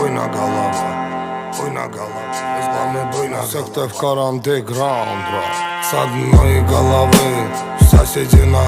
буйна голова, буйна голова, главный буйна секта в андеграунд, с одной головы вся седина,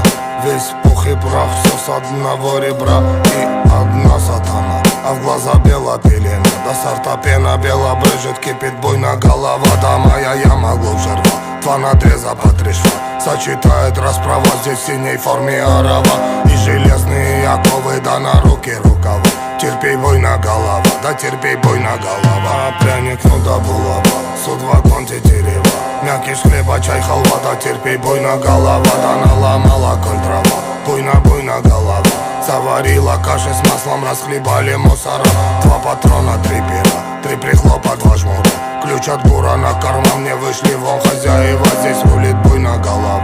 весь пух и прах, все с одного ребра и одна сатана, а в глаза бела пелена, до сорта пена бела брызжет, кипит буйна голова, да моя яма глубже рва, два надреза по 3 шва, сочетает расправа, здесь в синей форме арава, и железные оковы, да на руки рукава. Терпей, буйна голова, да терпей, буйна голова. Пряник, ну да булава, судвагон тетерева, мякиш хлеба, чай, халва, да терпей, буйна голова, да наломала коль трава, буйна голова. Заварила каши с маслом, расхлебали мусора, 2 патрона, 3 пера, 3 прихлопа, 2 жмура, ключ от бура на карман, мне вышли вон хозяева, здесь рулит буйна голова.